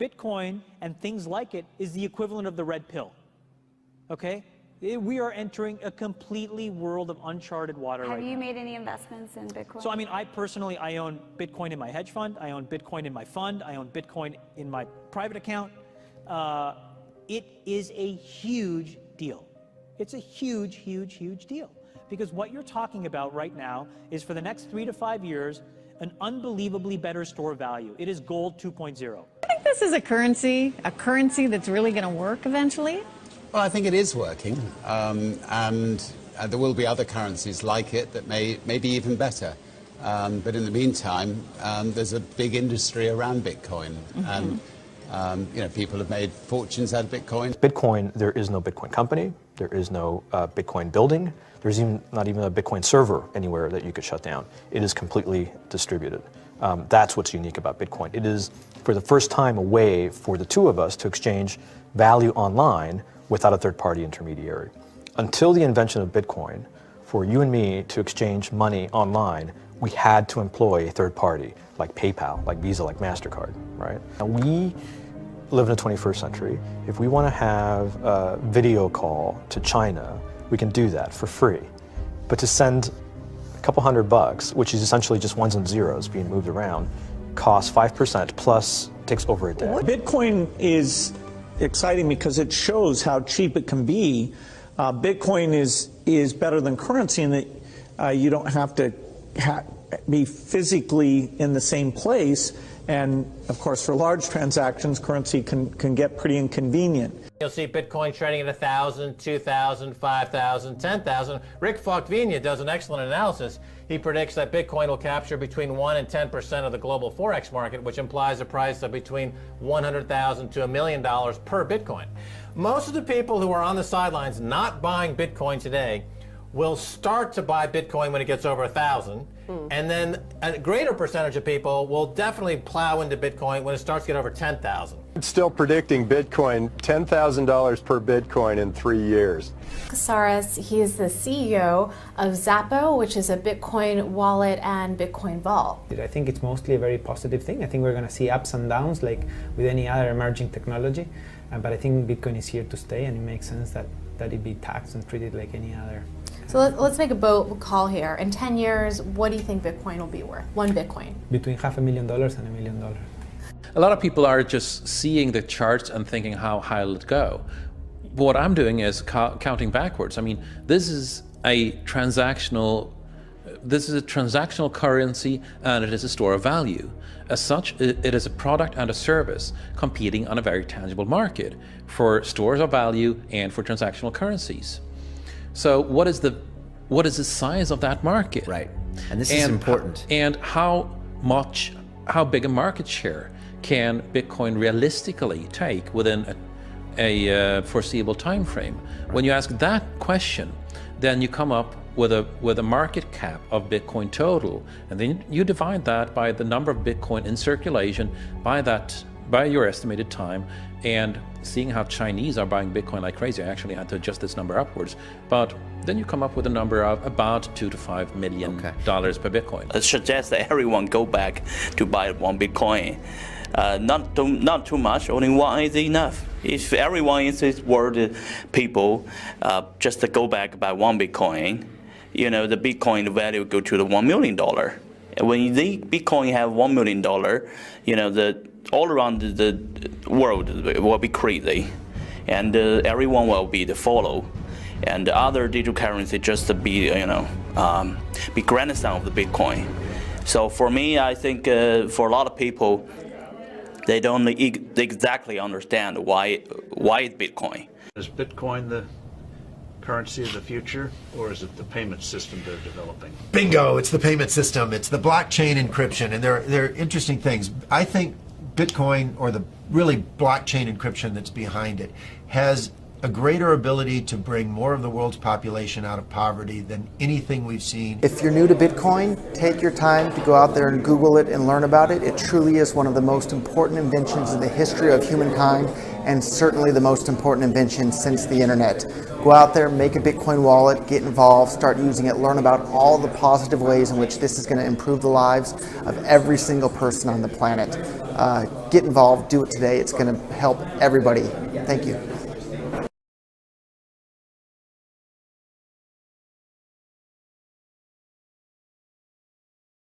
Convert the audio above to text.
Bitcoin and things like it is the equivalent of the red pill, okay? We are entering a completely world of uncharted water right now. Have you made any investments in Bitcoin? So, I mean, I personally, I own Bitcoin in my hedge fund. I own Bitcoin in my fund. I own Bitcoin in my private account. It is a huge deal. It's a huge, huge, huge deal. Because what you're talking about right now is for the next 3 to 5 years, an unbelievably better store value. It is gold 2.0. I think this is a currency that's really going to work eventually. Well, I think it is working, and there will be other currencies like it that may be even better. But in the meantime, there's a big industry around Bitcoin, and you know, people have made fortunes out of Bitcoin. Bitcoin, there is no Bitcoin company, there is no Bitcoin building, there's not even a Bitcoin server anywhere that you could shut down. It is completely distributed. That's what's unique about Bitcoin. It is, for the first time, a way for the two of us to exchange value online without a third-party intermediary. Until the invention of Bitcoin, for you and me to exchange money online, we had to employ a third party, like PayPal, like Visa, like MasterCard, right? And we live in the 21st century. If we want to have a video call to China, we can do that for free. But to send a couple $100, which is essentially just ones and zeros being moved around, costs 5% plus takes over a day. Bitcoin is exciting because it shows how cheap it can be. Bitcoin is better than currency in that you don't have to be physically in the same place. And of course, for large transactions, currency can get pretty inconvenient. You'll see Bitcoin trading at 1,000, 2,000, 5,000, 10,000. Rick Falkvinia does an excellent analysis. He predicts that Bitcoin will capture between 1 and 10% of the global Forex market, which implies a price of between $100,000 to $1 million per Bitcoin. Most of the people who are on the sidelines not buying Bitcoin today will start to buy Bitcoin when it gets over 1,000. And then a greater percentage of people will definitely plow into Bitcoin when it starts to get over 10,000. It's still predicting Bitcoin, $10,000 per Bitcoin in 3 years. Casares, he is the CEO of Zappo, which is a Bitcoin wallet and Bitcoin vault. I think it's mostly a very positive thing. I think we're going to see ups and downs like with any other emerging technology. But I think Bitcoin is here to stay, and it makes sense that it be taxed and treated like any other. So let's make a bold call here. In 10 years, what do you think Bitcoin will be worth? One Bitcoin? Between $500,000 and $1 million. A lot of people are just seeing the charts and thinking, how high will it go? What I'm doing is counting backwards. I mean, this is a transactional currency, and it is a store of value. As such, it is a product and a service competing on a very tangible market for stores of value and for transactional currencies. So what is the size of that market? Right, and this is important. And how big a market share can Bitcoin realistically take within a foreseeable time frame? When you ask that question, then you come up with a market cap of Bitcoin total, and then you divide that by the number of Bitcoin in circulation by your estimated time, and seeing how Chinese are buying Bitcoin like crazy. I actually had to adjust this number upwards, but then you come up with a number of about $2 to $5 million per Bitcoin. I suggest that everyone go back to buy one Bitcoin. Not too much, only one is enough. If everyone in this world, people, just to go back buy one Bitcoin, you know, the Bitcoin value go to the $1 million. And when the Bitcoin have $1 million, you know, all around the world will be crazy, and everyone will be the follow, and the other digital currency just to be, you know, be grandson of the Bitcoin. So for me, I think for a lot of people, they don't exactly understand why it's Bitcoin. Is Bitcoin the currency of the future, or is it the payment system they're developing? Bingo! It's the payment system. It's the blockchain encryption, and they're interesting things. I think Bitcoin, or the really blockchain encryption that's behind it, has a greater ability to bring more of the world's population out of poverty than anything we've seen. If you're new to Bitcoin, take your time to go out there and Google it and learn about it. It truly is one of the most important inventions in the history of humankind, and certainly the most important invention since the internet. Go out there, make a Bitcoin wallet, get involved, start using it, learn about all the positive ways in which this is going to improve the lives of every single person on the planet. Get involved, do it today. It's going to help everybody. Thank you.